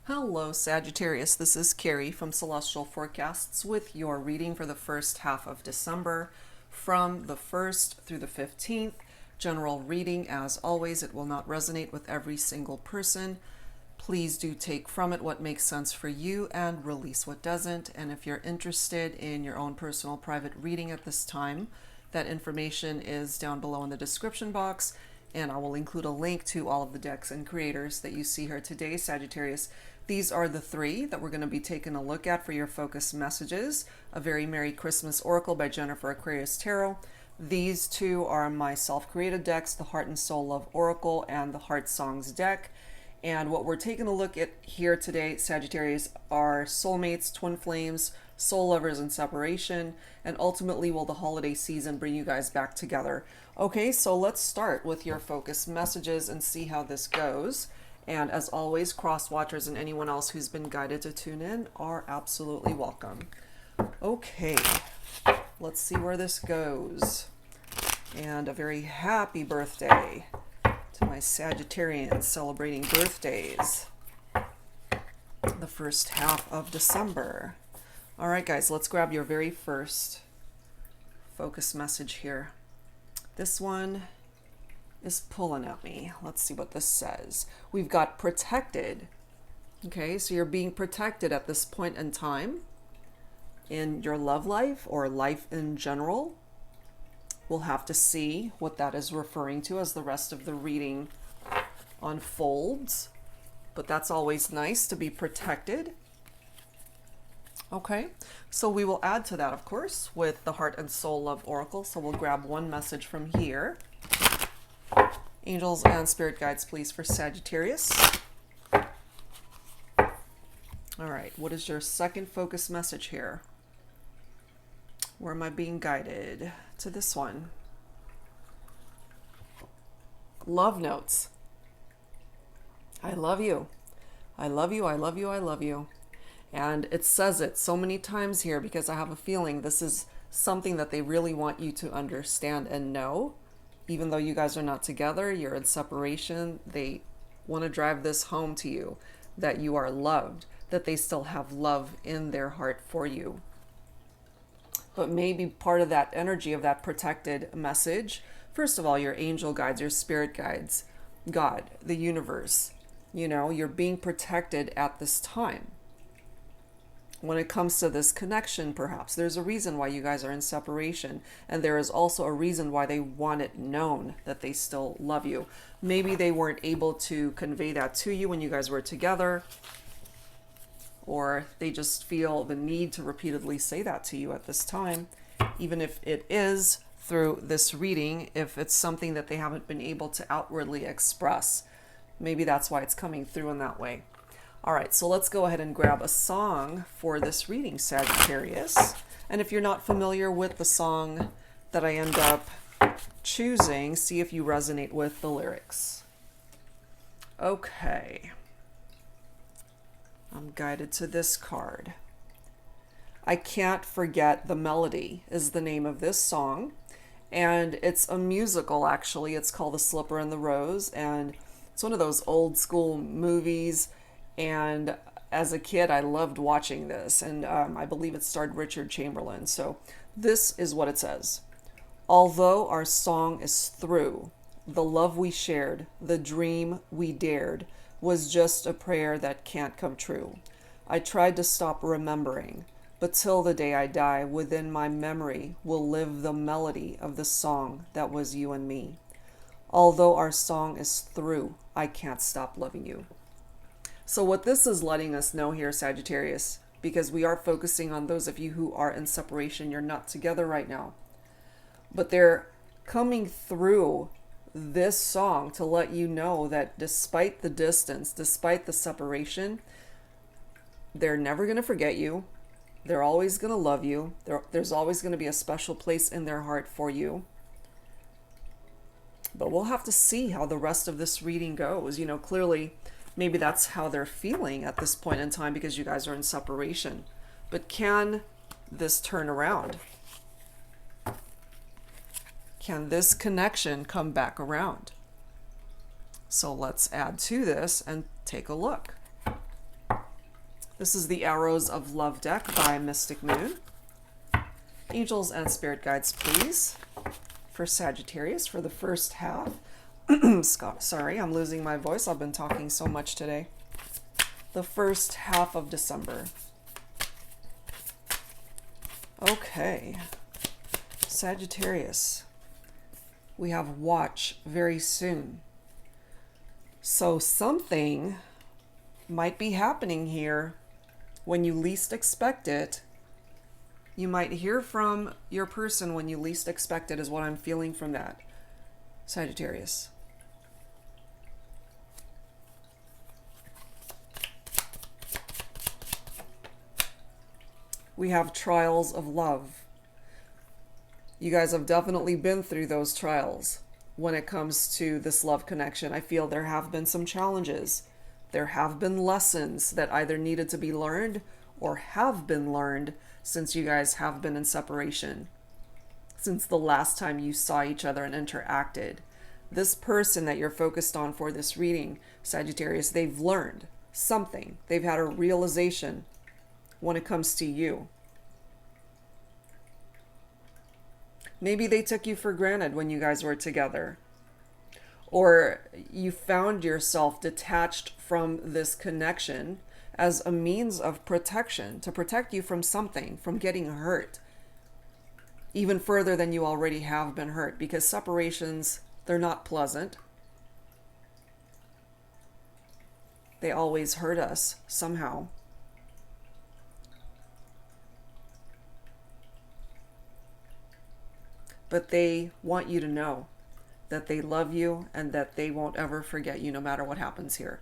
Hello Sagittarius, this is Carrie from Celestial Forecasts with your reading for the first half of December from the 1st through the 15th. General reading, as always, it will not resonate with every single person. Please do take from it what makes sense for you and release what doesn't. And if you're interested in your own personal private reading at this time, that information is down below in the description box. And I will include a link to all of the decks and creators that you see here today, Sagittarius. These are the three that we're going to be taking a look at for your focus messages. A Very Merry Christmas Oracle by Jennifer Aquarius Tarot. These two are my self-created decks, the Heart and Soul Love Oracle and the Heart Songs deck. And what we're taking a look at here today, Sagittarius, are soulmates, twin flames, soul lovers, and separation. And ultimately, will the holiday season bring you guys back together? Okay, so let's start with your focus messages and see how this goes. And as always, cross watchers and anyone else who's been guided to tune in are absolutely welcome. Okay, let's see where this goes. And a very happy birthday to my Sagittarians celebrating birthdays. The first half of December. All right, guys, let's grab your very first focus message here. This one is pulling at me. Let's see what this says. We've got protected. Okay, so you're being protected at this point in time in your love life or life in general. We'll have to see what that is referring to as the rest of the reading unfolds. But that's always nice to be protected. Okay, so we will add to that, of course, with the Heart and Soul Love Oracle. So we'll grab one message from here. Angels and spirit guides, please, for Sagittarius. All right, what is your second focus message here? Where am I being guided? To this one. Love notes. I love you. I love you, I love you, I love you. And it says it so many times here because I have a feeling this is something that they really want you to understand and know. Even though you guys are not together, you're in separation, they want to drive this home to you, that you are loved, that they still have love in their heart for you. But maybe part of that energy of that protected message, first of all, your angel guides, your spirit guides, God, the universe, you know, you're being protected at this time. When it comes to this connection, perhaps there's a reason why you guys are in separation, and there is also a reason why they want it known that they still love you. Maybe they weren't able to convey that to you when you guys were together, or they just feel the need to repeatedly say that to you at this time, even if it is through this reading, if it's something that they haven't been able to outwardly express. Maybe that's why it's coming through in that way. All right, so let's go ahead and grab a song for this reading, Sagittarius. And if you're not familiar with the song that I end up choosing, see if you resonate with the lyrics. Okay. I'm guided to this card. I Can't Forget the Melody is the name of this song. And it's a musical, actually. It's called The Slipper and the Rose. And it's one of those old school movies. And as a kid, I loved watching this, and I believe it starred Richard Chamberlain. So this is what it says. Although our song is through, the love we shared, the dream we dared, was just a prayer that can't come true. I tried to stop remembering, but till the day I die, within my memory will live the melody of the song that was you and me. Although our song is through, I can't stop loving you. So what this is letting us know here, Sagittarius, because we are focusing on those of you who are in separation, you're not together right now, but they're coming through this song to let you know that despite the distance, despite the separation, they're never going to forget you. They're always going to love you. There's always going to be a special place in their heart for you. But we'll have to see how the rest of this reading goes. You know, clearly, maybe that's how they're feeling at this point in time because you guys are in separation. But can this turn around? Can this connection come back around? So let's add to this and take a look. This is the Arrows of Love deck by Mystic Moon. Angels and spirit guides, please, for Sagittarius for the first half. Sorry, I'm losing my voice. I've been talking so much today. The first half of December. Okay. Sagittarius. We have watch very soon. So something might be happening here when you least expect it. You might hear from your person when you least expect it, is what I'm feeling from that, Sagittarius. We have trials of love. You guys have definitely been through those trials when it comes to this love connection. I feel there have been some challenges. There have been lessons that either needed to be learned or have been learned since you guys have been in separation, since the last time you saw each other and interacted. This person that you're focused on for this reading, Sagittarius, they've learned something. They've had a realization when it comes to you. Maybe they took you for granted when you guys were together. Or you found yourself detached from this connection as a means of protection, to protect you from something, from getting hurt, even further than you already have been hurt, because separations, they're not pleasant. They always hurt us somehow. But they want you to know that they love you and that they won't ever forget you no matter what happens here.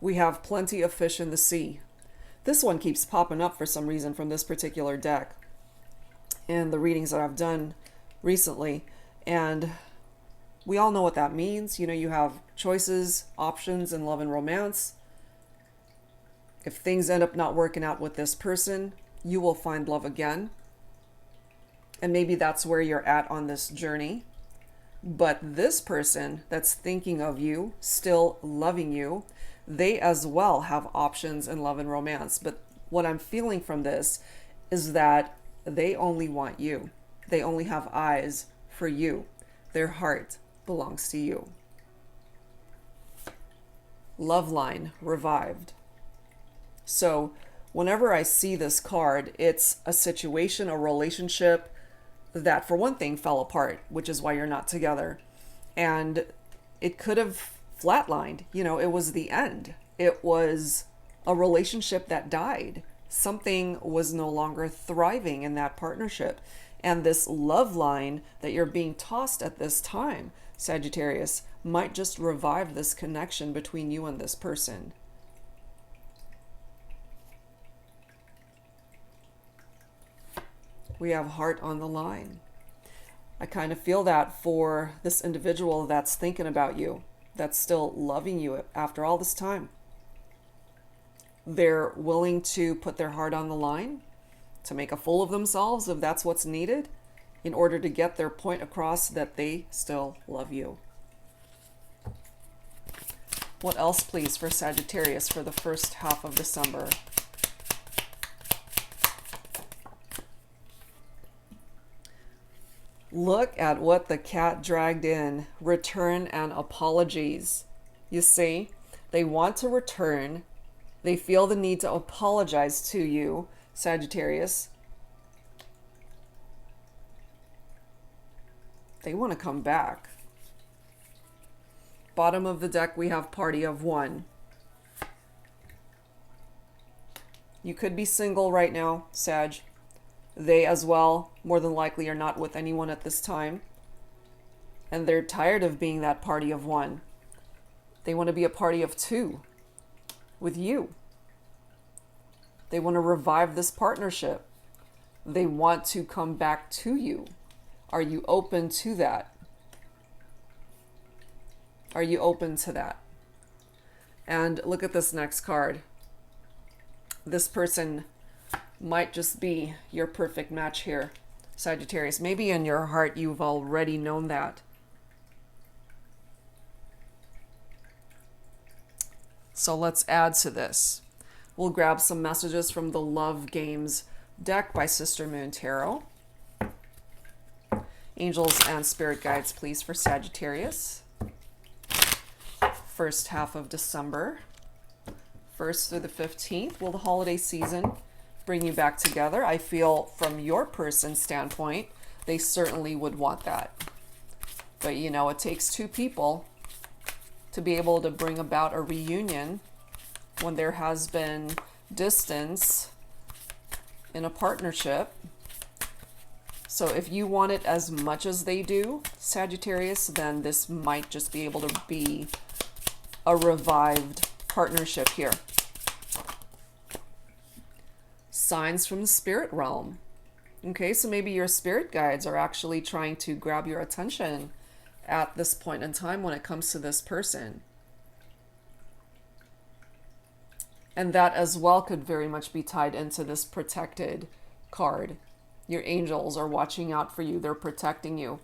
We have plenty of fish in the sea. This one keeps popping up for some reason from this particular deck in the readings that I've done recently. And we all know what that means. You know, you have choices, options in love and romance. If things end up not working out with this person, you will find love again. And maybe that's where you're at on this journey. But this person that's thinking of you, still loving you, they as well have options in love and romance. But what I'm feeling from this is that they only want you. They only have eyes for you. Their heart belongs to you. Love line revived. So whenever I see this card, it's a situation, a relationship that for one thing fell apart, which is why you're not together. And it could have flatlined. You know, it was the end. It was a relationship that died. Something was no longer thriving in that partnership. And this love line that you're being tossed at this time, Sagittarius, might just revive this connection between you and this person. We have heart on the line. I kind of feel that for this individual that's thinking about you, that's still loving you after all this time. They're willing to put their heart on the line, to make a fool of themselves if that's what's needed, in order to get their point across that they still love you. What else, please, for Sagittarius for the first half of December? Look at what the cat dragged in. Return and apologies. You see, they want to return. They feel the need to apologize to you, Sagittarius. They want to come back. Bottom of the deck, we have Party of One. You could be single right now, Sag. They as well, more than likely, are not with anyone at this time. And they're tired of being that party of one. They want to be a party of two with you. They want to revive this partnership. They want to come back to you. Are you open to that? Are you open to that? And look at this next card. This person might just be your perfect match here, Sagittarius. Maybe in your heart you've already known that. So let's add to this. We'll grab some messages from the Love Games deck by Sister Moon Tarot. Angels and spirit guides, please, for Sagittarius. First half of December, 1st through the 15th. Will the holiday season bring you back together? I feel from your person's standpoint, they certainly would want that. But you know, it takes two people to be able to bring about a reunion when there has been distance in a partnership. So if you want it as much as they do, Sagittarius, then this might just be able to be a revived partnership here. Signs from the spirit realm. Okay, so maybe your spirit guides are actually trying to grab your attention at this point in time when it comes to this person. And that as well could very much be tied into this protected card. Your angels are watching out for you. They're protecting you.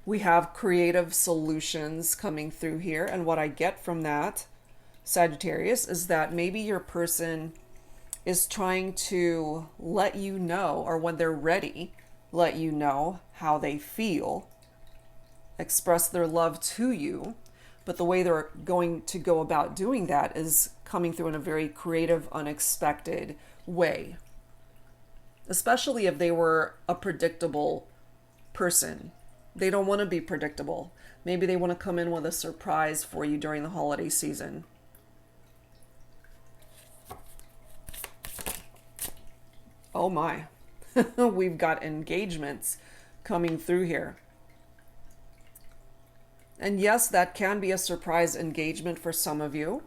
We have creative solutions coming through here. And what I get from that, Sagittarius, is that maybe your person is trying to let you know, or when they're ready, let you know how they feel, express their love to you. But the way they're going to go about doing that is coming through in a very creative, unexpected way. Especially if they were a predictable person. They don't want to be predictable. Maybe they want to come in with a surprise for you during the holiday season. Oh my. We've got engagements coming through here. And yes, that can be a surprise engagement for some of you.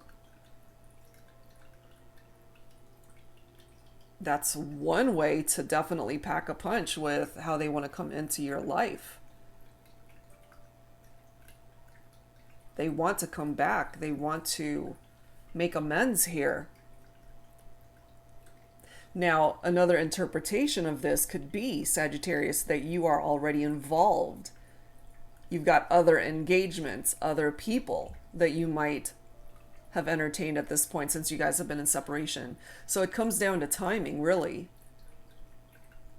That's one way to definitely pack a punch with how they want to come into your life. They want to come back. They want to make amends here. Now, another interpretation of this could be, Sagittarius, that you are already involved. You've got other engagements, other people that you might have entertained at this point since you guys have been in separation. So it comes down to timing, really.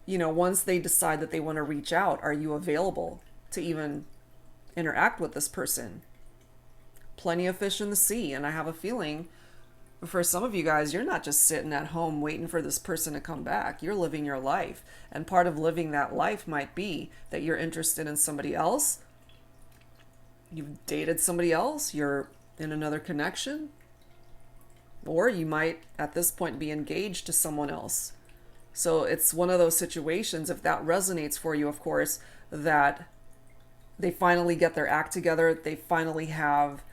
You know, once they decide that they want to reach out, are you available to even interact with this person? Plenty of fish in the sea, and I have a feeling for some of you guys, you're not just sitting at home waiting for this person to come back. You're living your life. And part of living that life might be that you're interested in somebody else. You've dated somebody else. You're in another connection. Or you might, at this point, be engaged to someone else. So it's one of those situations, if that resonates for you, of course, that they finally get their act together. They finally have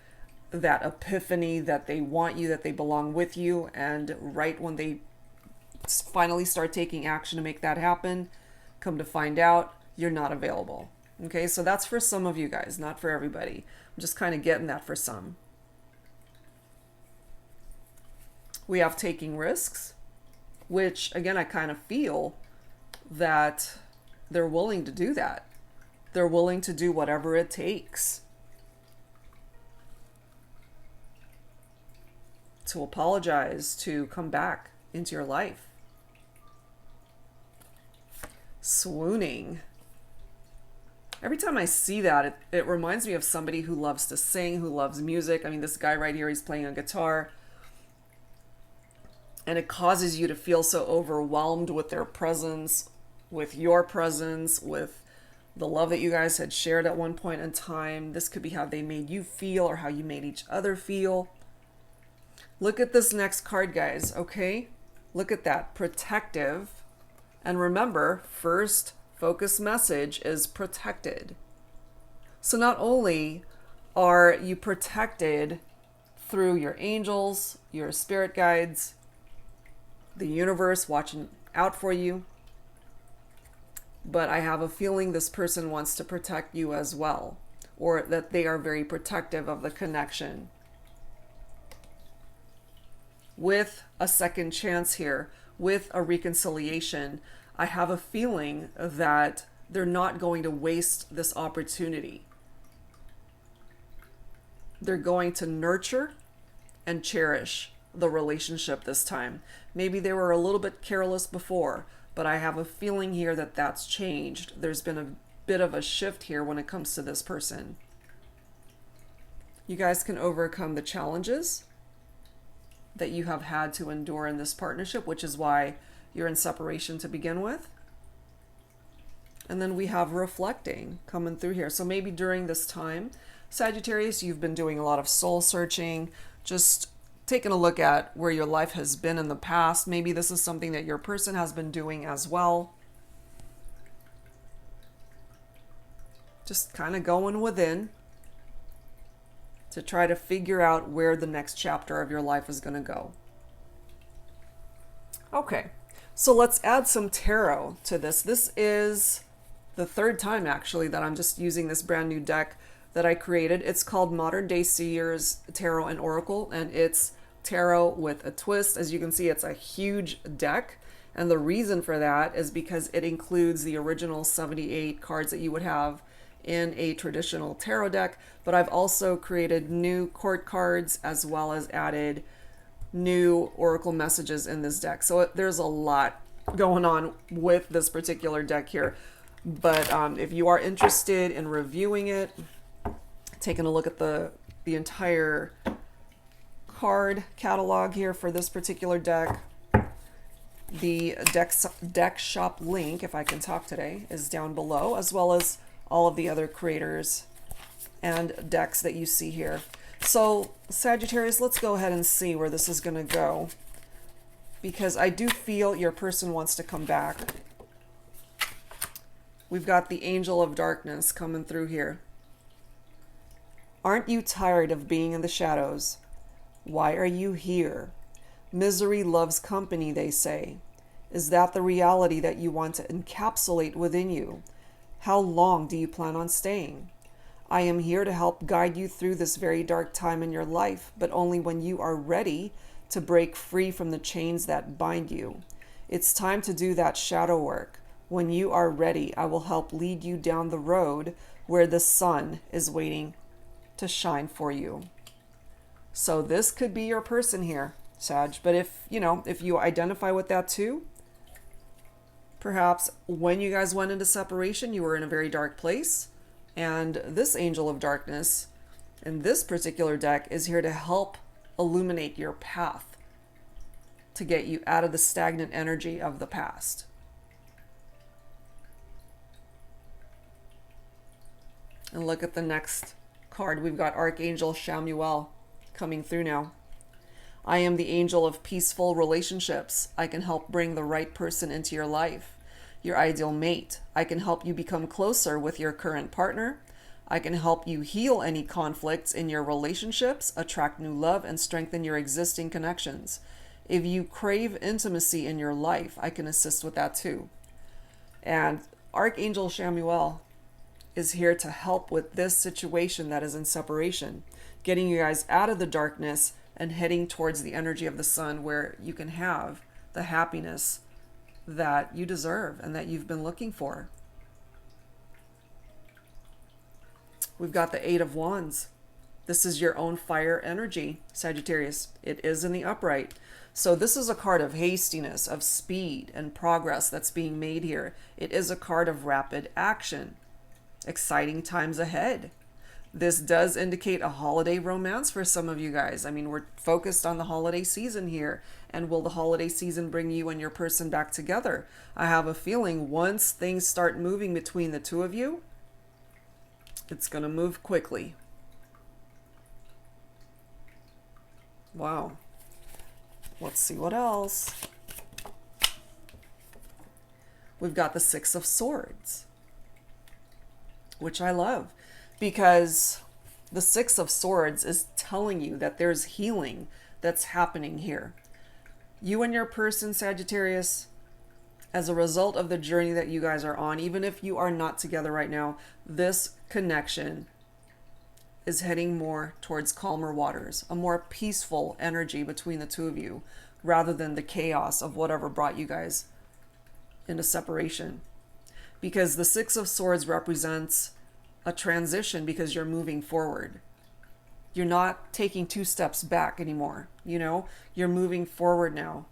that epiphany that they want you, that they belong with you, and right when they finally start taking action to make that happen, come to find out you're not available. Okay, so that's for some of you guys, not for everybody. I'm just kind of getting that for some. We have taking risks, which again, I kind of feel that they're willing to do that. They're willing to do whatever it takes to apologize, to come back into your life. Swooning. Every time I see that, it reminds me of somebody who loves to sing, who loves music. I mean, this guy right here, he's playing a guitar. And it causes you to feel so overwhelmed with their presence, with your presence, with the love that you guys had shared at one point in time. This could be how they made you feel or how you made each other feel. Look at this next card, guys, okay? Look at that, protective. And remember, first focus message is protected. So not only are you protected through your angels, your spirit guides, the universe watching out for you, but I have a feeling this person wants to protect you as well, or that they are very protective of the connection. With a second chance here, with a reconciliation, I have a feeling that they're not going to waste this opportunity. they're going to nurture and cherish the relationship this time. Maybe they were a little bit careless before, but I have a feeling here that that's changed. There's been a bit of a shift here when it comes to this person. You guys can overcome the challenges that you have had to endure in this partnership, which is why you're in separation to begin with. And then we have reflecting coming through here. So maybe during this time, Sagittarius, you've been doing a lot of soul searching, just taking a look at where your life has been in the past. Maybe this is something that your person has been doing as well. Just kind of going within to try to figure out where the next chapter of your life is going to go. Okay, so let's add some tarot to this. This is the third time actually that I'm just using this brand new deck that I created. It's called Modern Day Seers Tarot and Oracle, and it's tarot with a twist. As you can see, it's a huge deck, and the reason for that is because it includes the original 78 cards that you would have in a traditional tarot deck, but I've also created new court cards as well as added new oracle messages in this deck. So there's a lot going on with this particular deck here. But if you are interested in reviewing it, taking a look at the entire card catalog here for this particular deck, the deck shop link, if I can talk today, is down below, as well as all of the other creators and decks that you see here. So Sagittarius, let's go ahead and see where this is going to go, because I do feel your person wants to come back. We've got the Angel of Darkness coming through here. Aren't you tired of being in the shadows? Why are you here? Misery loves company, they say. Is that the reality that you want to encapsulate within you? How long do you plan on staying? I am here to help guide you through this very dark time in your life, but only when you are ready to break free from the chains that bind you. It's time to do that shadow work. When you are ready, I will help lead you down the road where the sun is waiting to shine for you. So this could be your person here, Sag. But if you identify with that too, perhaps when you guys went into separation, you were in a very dark place. And this Angel of Darkness in this particular deck is here to help illuminate your path to get you out of the stagnant energy of the past. And look at the next card. We've got Archangel Chamuelle coming through now. I am the angel of peaceful relationships. I can help bring the right person into your life, your ideal mate. I can help you become closer with your current partner. I can help you heal any conflicts in your relationships, attract new love, and strengthen your existing connections. If you crave intimacy in your life, I can assist with that too. And Archangel Chamuelle is here to help with this situation that is in separation, getting you guys out of the darkness and heading towards the energy of the sun, where you can have the happiness that you deserve and that you've been looking for. We've got the Eight of Wands. This is your own fire energy, Sagittarius. It is in the upright. So this is a card of hastiness, of speed and progress that's being made here. It is a card of rapid action. Exciting times ahead. This does indicate a holiday romance for some of you guys. I mean, we're focused on the holiday season here. And will the holiday season bring you and your person back together? I have a feeling once things start moving between the two of you, it's going to move quickly. Wow. Let's see what else. We've got the Six of Swords, which I love, because the Six of Swords is telling you that there's healing that's happening here. You and your person, Sagittarius, as a result of the journey that you guys are on, even if you are not together right now, this connection is heading more towards calmer waters, a more peaceful energy between the two of you, rather than the chaos of whatever brought you guys into separation. Because the Six of Swords represents a transition, because you're moving forward. You're not taking 2 steps back anymore. You know, you're moving forward now.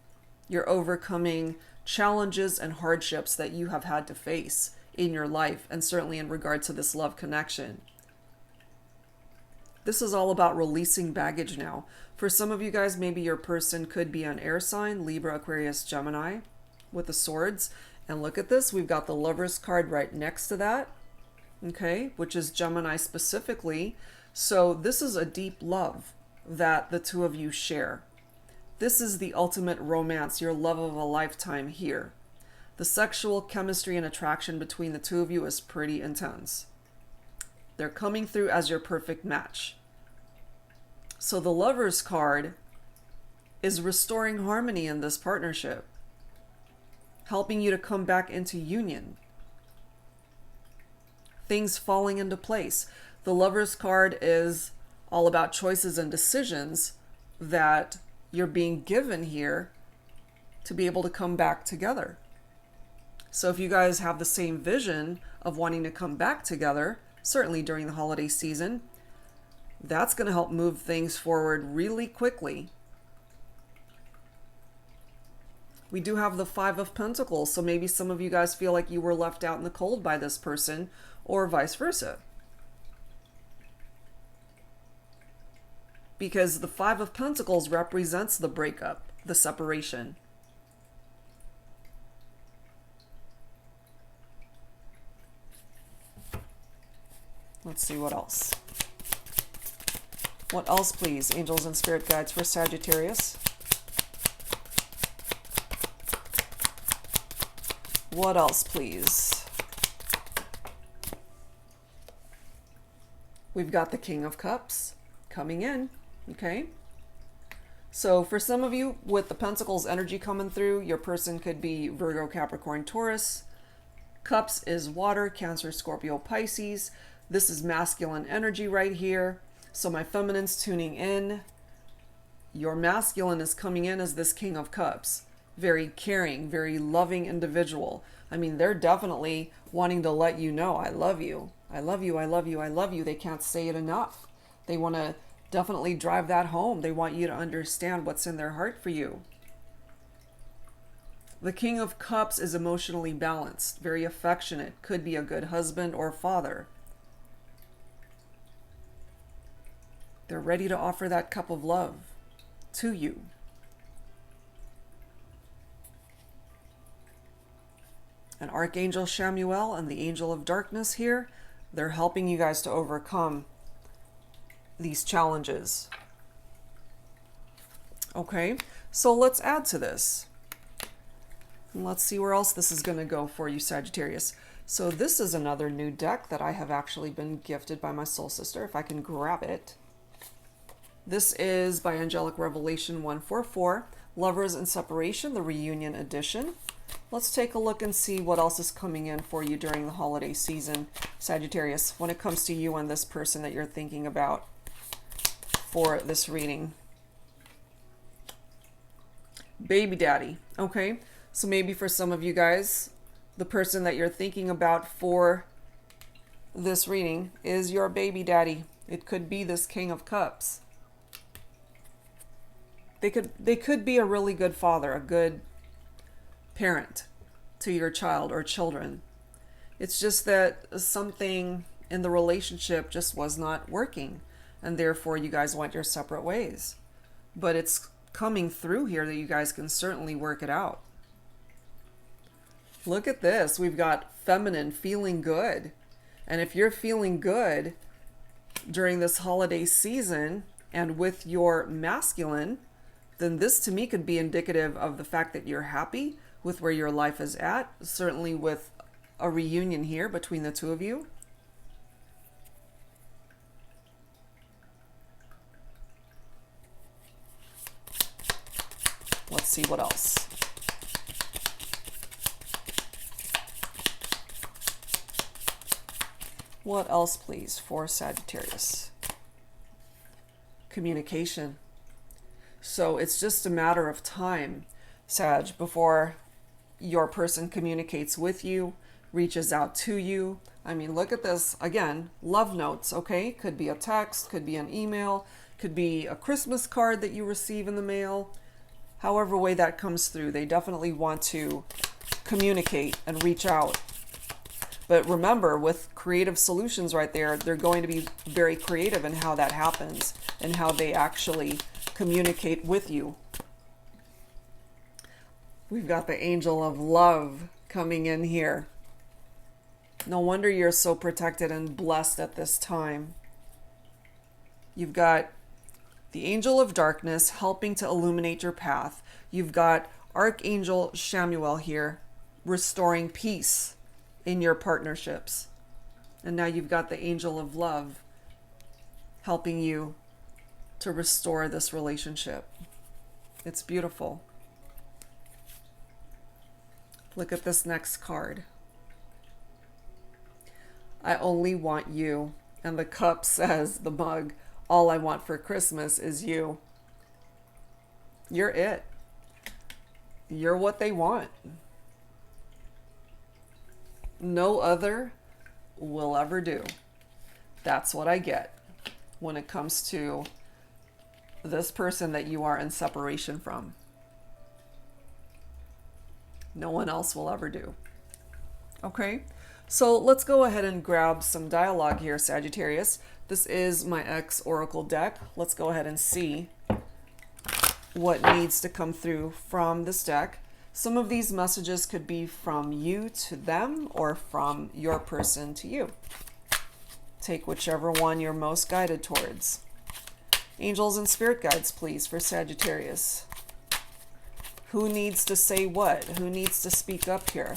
You're overcoming challenges and hardships that you have had to face in your life, and certainly in regard to this love connection. This is all about releasing baggage now. For some of you guys, maybe your person could be an air sign, Libra, Aquarius, Gemini, with the swords. And look at this, we've got the Lovers card right next to that, okay, which is Gemini specifically. So this is a deep love that the two of you share. This is the ultimate romance, your love of a lifetime here. The sexual chemistry and attraction between the two of you is pretty intense. They're coming through as your perfect match. So the Lovers card is restoring harmony in this partnership, helping you to come back into union. Things falling into place. The Lovers card is all about choices and decisions that you're being given here to be able to come back together. So if you guys have the same vision of wanting to come back together, certainly during the holiday season, that's going to help move things forward really quickly. We do have the Five of Pentacles, so maybe some of you guys feel like you were left out in the cold by this person, or vice versa. Because the Five of Pentacles represents the breakup, the separation. Let's see what else. What else, please, angels and spirit guides for Sagittarius? What else, please? We've got the King of Cups coming in, okay? So for some of you, with the Pentacles energy coming through, your person could be Virgo, Capricorn, Taurus. Cups is water, Cancer, Scorpio, Pisces. This is masculine energy right here. So my feminine's tuning in. Your masculine is coming in as this King of Cups. Very caring, very loving individual. I mean, they're definitely wanting to let you know, I love you. I love you, I love you, I love you. They can't say it enough. They want to definitely drive that home. They want you to understand what's in their heart for you. The King of Cups is emotionally balanced, very affectionate, could be a good husband or father. They're ready to offer that cup of love to you. And Archangel Chamuelle and the Angel of Darkness here, they're helping you guys to overcome these challenges. Okay, so let's add to this. And let's see where else this is going to go for you, Sagittarius. So this is another new deck that I have actually been gifted by my soul sister, if I can grab it. This is by Angelic Revelation 144, Lovers and Separation, the Reunion Edition. Let's take a look and see what else is coming in for you during the holiday season, Sagittarius, when it comes to you and this person that you're thinking about for this reading. Baby daddy. Okay, so maybe for some of you guys, the person that you're thinking about for this reading is your baby daddy. It could be this King of Cups. They could be a really good father, a good parent to your child or children. It's just that something in the relationship just was not working, and therefore you guys went your separate ways. But it's coming through here that you guys can certainly work it out. Look at this. We've got feminine, feeling good. And if you're feeling good during this holiday season and with your masculine, then this to me could be indicative of the fact that you're happy with where your life is at, certainly with a reunion here between the two of you. Let's see what else. What else, please, for Sagittarius? Communication. So it's just a matter of time, Sag, before your person communicates with you, reaches out to you, I mean, look at this. Again, love notes, okay? Could be a text, could be an email, could be a Christmas card that you receive in the mail. However way that comes through, they definitely want to communicate and reach out. But remember, with creative solutions right there, they're going to be very creative in how that happens and how they actually communicate with you. We've got the angel of love coming in here. No wonder you're so protected and blessed at this time. You've got the angel of darkness helping to illuminate your path. You've got Archangel Chamuelle here restoring peace in your partnerships. And now you've got the angel of love helping you to restore this relationship. It's beautiful. Look at this next card. I only want you. And the cup says, the mug, all I want for Christmas is you. You're it. You're what they want. No other will ever do. That's what I get when it comes to this person that you are in separation from. No one else will ever do. Okay, so let's go ahead and grab some dialogue here, Sagittarius. This is my X Oracle deck. Let's go ahead and see what needs to come through from this deck. Some of these messages could be from you to them or from your person to you. Take whichever one you're most guided towards. Angels and spirit guides, please, for Sagittarius. Who needs to say what? Who needs to speak up here?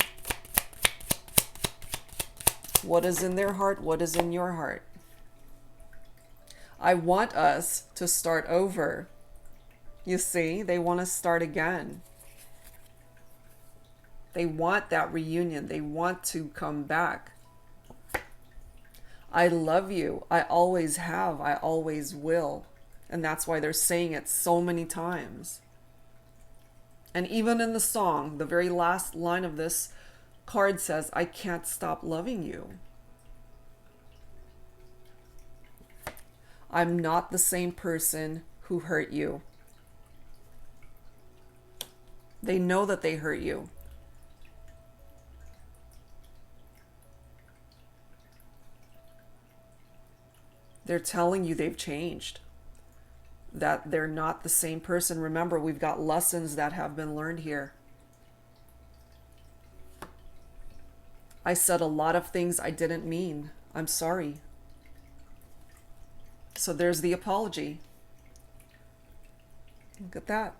What is in their heart? What is in your heart? I want us to start over. You see, they want to start again. They want that reunion. They want to come back. I love you. I always have. I always will. And that's why they're saying it so many times. And even in the song, the very last line of this card says, I can't stop loving you. I'm not the same person who hurt you. They know that they hurt you. They're telling you they've changed, that they're not the same person. Remember, we've got lessons that have been learned here. I said a lot of things I didn't mean. I'm sorry. So there's the apology. Look at that.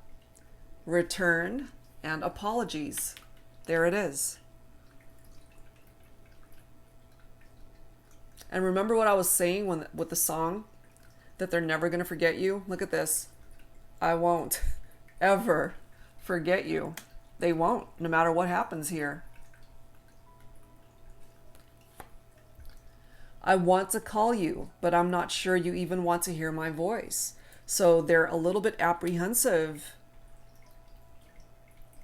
Return and apologies. There it is. And remember what I was saying with the song? That they're never going to forget you? Look at this. I won't ever forget you. They won't, no matter what happens here. I want to call you, but I'm not sure you even want to hear my voice. So they're a little bit apprehensive.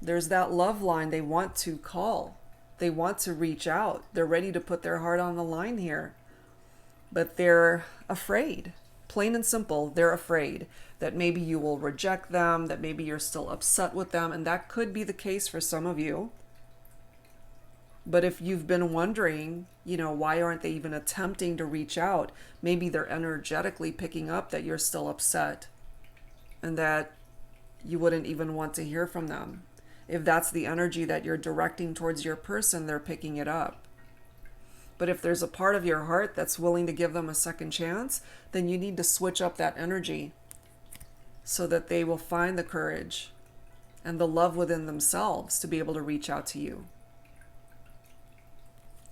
There's that love line. They want to call. They want to reach out. They're ready to put their heart on the line here. But they're afraid. Plain and simple, they're afraid that maybe you will reject them, that maybe you're still upset with them, and that could be the case for some of you. But if you've been wondering, why aren't they even attempting to reach out? Maybe they're energetically picking up that you're still upset and that you wouldn't even want to hear from them. If that's the energy that you're directing towards your person, they're picking it up. But if there's a part of your heart that's willing to give them a second chance, then you need to switch up that energy so that they will find the courage and the love within themselves to be able to reach out to you.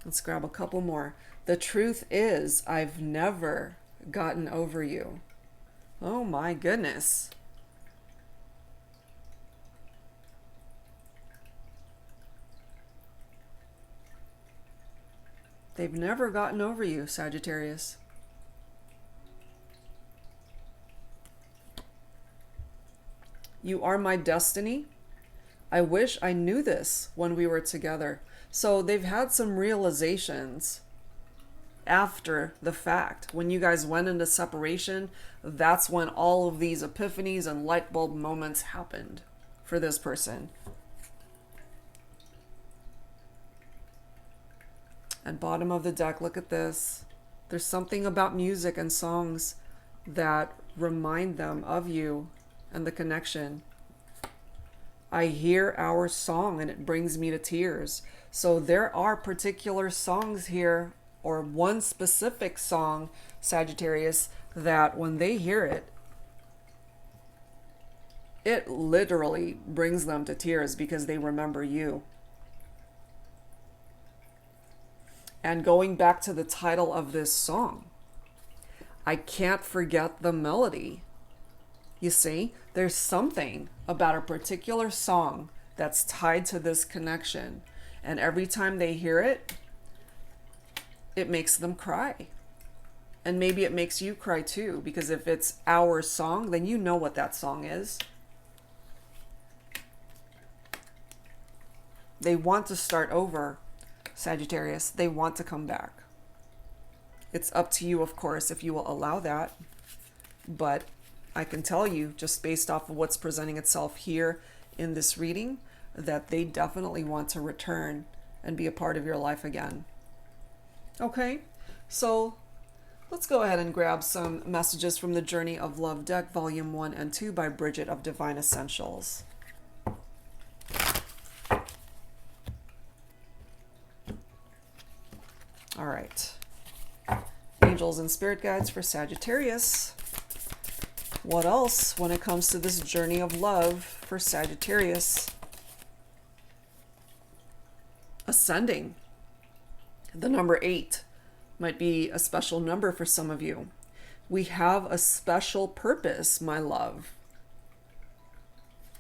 Let's grab a couple more. The truth is, I've never gotten over you. Oh my goodness. They've never gotten over you, Sagittarius. You are my destiny. I wish I knew this when we were together. So they've had some realizations after the fact. When you guys went into separation, that's when all of these epiphanies and light bulb moments happened for this person. And bottom of the deck, look at this. There's something about music and songs that remind them of you and the connection. I hear our song and it brings me to tears. So there are particular songs here, or one specific song, Sagittarius, that when they hear it, it literally brings them to tears because they remember you. And going back to the title of this song, I can't forget the melody. You see, there's something about a particular song that's tied to this connection. And every time they hear it, it makes them cry. And maybe it makes you cry too, because if it's our song, then you know what that song is. They want to start over, Sagittarius. They want to come back. It's up to you, of course, if you will allow that. But I can tell you, just based off of what's presenting itself here in this reading, that they definitely want to return and be a part of your life again. Okay, so let's go ahead and grab some messages from the Journey of Love deck, Volume 1 and 2 by Bridget of Divine Essentials. All right. Angels and spirit guides for Sagittarius. What else when it comes to this journey of love for Sagittarius? Ascending. The number 8 might be a special number for some of you. We have a special purpose, my love.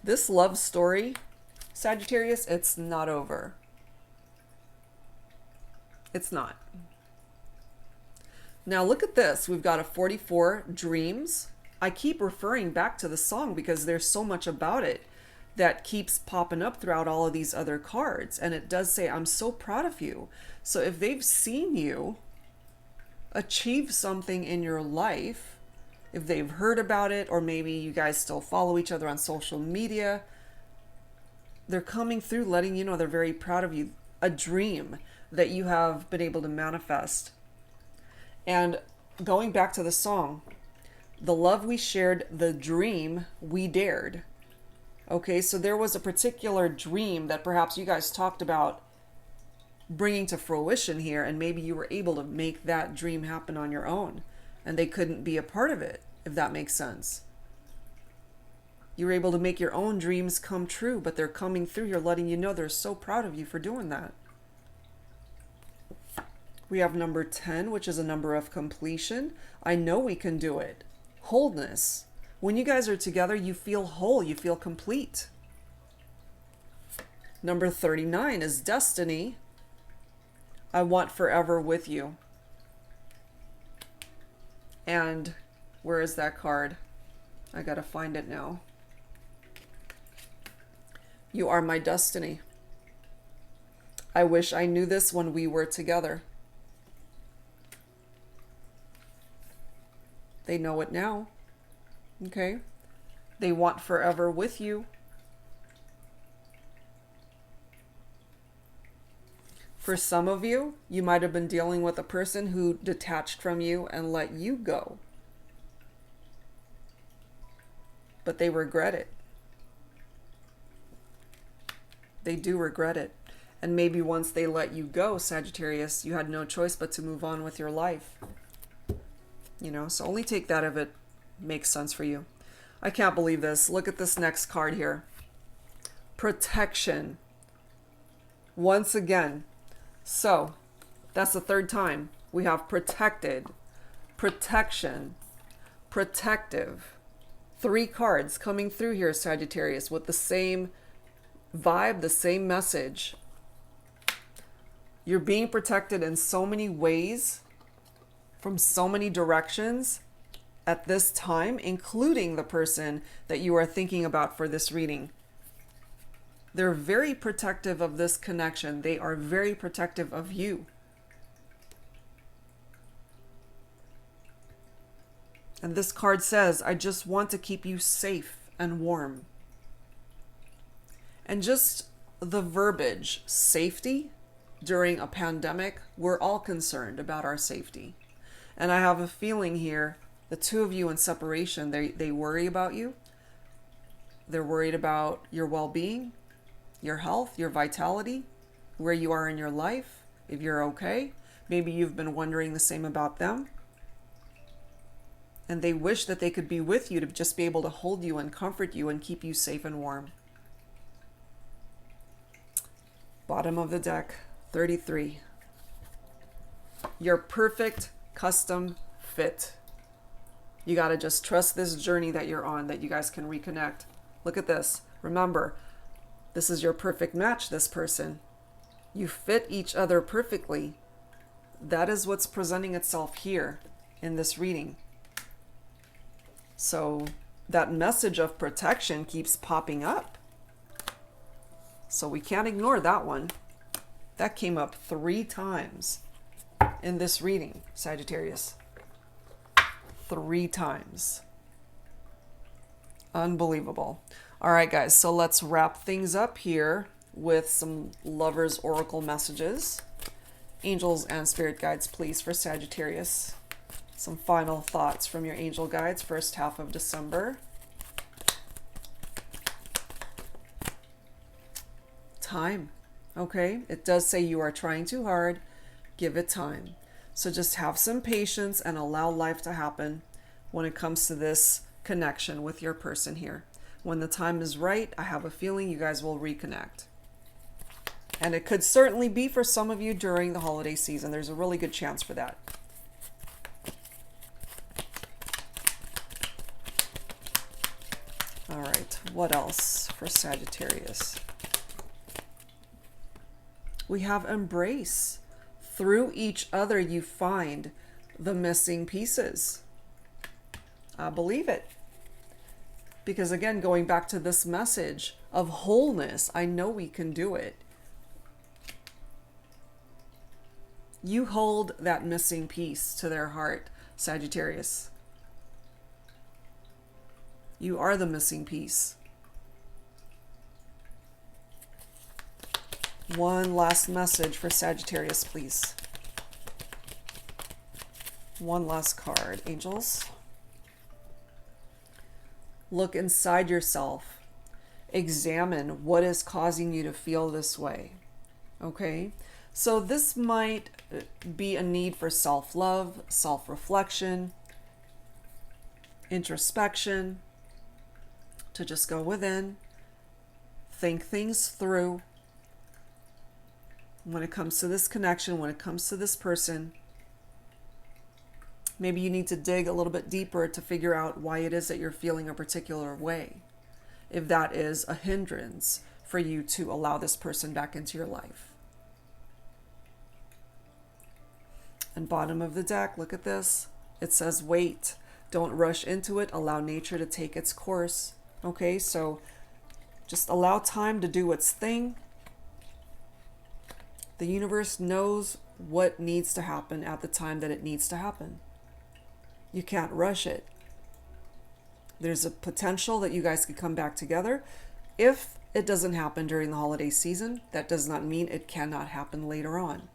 This love story, Sagittarius, it's not over. It's not. Now look at this. We've got a 44 dreams. I keep referring back to the song because there's so much about it that keeps popping up throughout all of these other cards. And it does say, I'm so proud of you. So if they've seen you achieve something in your life, if they've heard about it, or maybe you guys still follow each other on social media, they're coming through letting you know they're very proud of you. A dream that you have been able to manifest. And going back to the song, the love we shared, the dream we dared. Okay, so there was a particular dream that perhaps you guys talked about bringing to fruition here, and maybe you were able to make that dream happen on your own, and they couldn't be a part of it, if that makes sense. You were able to make your own dreams come true, but they're coming through here letting you know they're so proud of you for doing that. We have number 10, which is a number of completion. I know we can do it. Wholeness. When you guys are together, you feel whole, you feel complete. Number 39 is destiny. I want forever with you. And where is that card? I gotta find it now. You are my destiny. I wish I knew this when we were together. They know it now. Okay? They want forever with you. For some of you, you might have been dealing with a person who detached from you and let you go. But they regret it. They do regret it. And maybe once they let you go, Sagittarius, you had no choice but to move on with your life. You know, so only take that if it makes sense for you. I can't believe this. Look at this next card here. Protection. Once again. So, that's the third time we have protected, protection, protective. 3 cards coming through here, Sagittarius, with the same vibe, the same message. You're being protected in so many ways, from so many directions at this time, including the person that you are thinking about for this reading. They're very protective of this connection. They are very protective of you. And this card says, I just want to keep you safe and warm. And just the verbiage, safety, during a pandemic, we're all concerned about our safety. And I have a feeling here, the two of you in separation, they worry about you. They're worried about your well-being, your health, your vitality, where you are in your life, if you're okay. Maybe you've been wondering the same about them. And they wish that they could be with you to just be able to hold you and comfort you and keep you safe and warm. Bottom of the deck, 33. Your perfect custom fit. You got to just trust this journey that you're on, that you guys can reconnect. Look at this. Remember, this is your perfect match, this person. You fit each other perfectly. That is what's presenting itself here in this reading. So that message of protection keeps popping up. So we can't ignore that one. That came up 3 times in this reading, Sagittarius. 3 times. Unbelievable. All right, guys, so let's wrap things up here with some Lovers Oracle messages. Angels and spirit guides, please, for Sagittarius. Some final thoughts from your angel guides, first half of December. Time. Okay, it does say you are trying too hard. Give it time. So just have some patience and allow life to happen when it comes to this connection with your person here. When the time is right, I have a feeling you guys will reconnect. And it could certainly be for some of you during the holiday season. There's a really good chance for that. All right, what else for Sagittarius? We have embrace. Through each other, you find the missing pieces. I believe it. Because again, going back to this message of wholeness, I know we can do it. You hold that missing piece to their heart, Sagittarius. You are the missing piece. One last message for Sagittarius, please. One last card, angels. Look inside yourself. Examine what is causing you to feel this way. Okay? So this might be a need for self-love, self-reflection, introspection, to just go within, think things through. When it comes to this connection, when it comes to this person, maybe you need to dig a little bit deeper to figure out why it is that you're feeling a particular way. If that is a hindrance for you to allow this person back into your life. And bottom of the deck, look at this. It says wait. Don't rush into it. Allow nature to take its course. Okay, so just allow time to do its thing. The universe knows what needs to happen at the time that it needs to happen. You can't rush it. There's a potential that you guys could come back together. If it doesn't happen during the holiday season, that does not mean it cannot happen later on.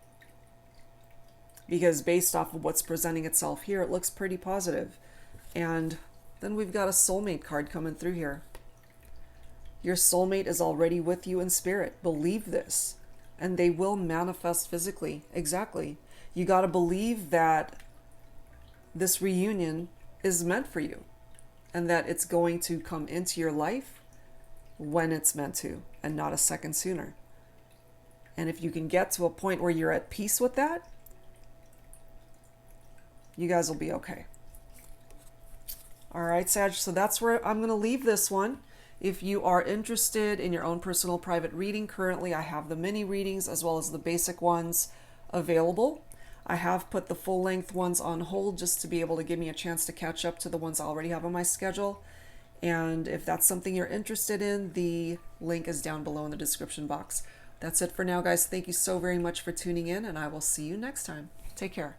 Because based off of what's presenting itself here, it looks pretty positive. And then we've got a soulmate card coming through here. Your soulmate is already with you in spirit. Believe this. And they will manifest physically. Exactly. You got to believe that this reunion is meant for you. And that it's going to come into your life when it's meant to. And not a second sooner. And if you can get to a point where you're at peace with that, you guys will be okay. All right, Sag, so that's where I'm going to leave this one. If you are interested in your own personal private reading, currently I have the mini readings as well as the basic ones available. I have put the full-length ones on hold just to be able to give me a chance to catch up to the ones I already have on my schedule. And if that's something you're interested in, the link is down below in the description box. That's it for now, guys. Thank you so very much for tuning in, and I will see you next time. Take care.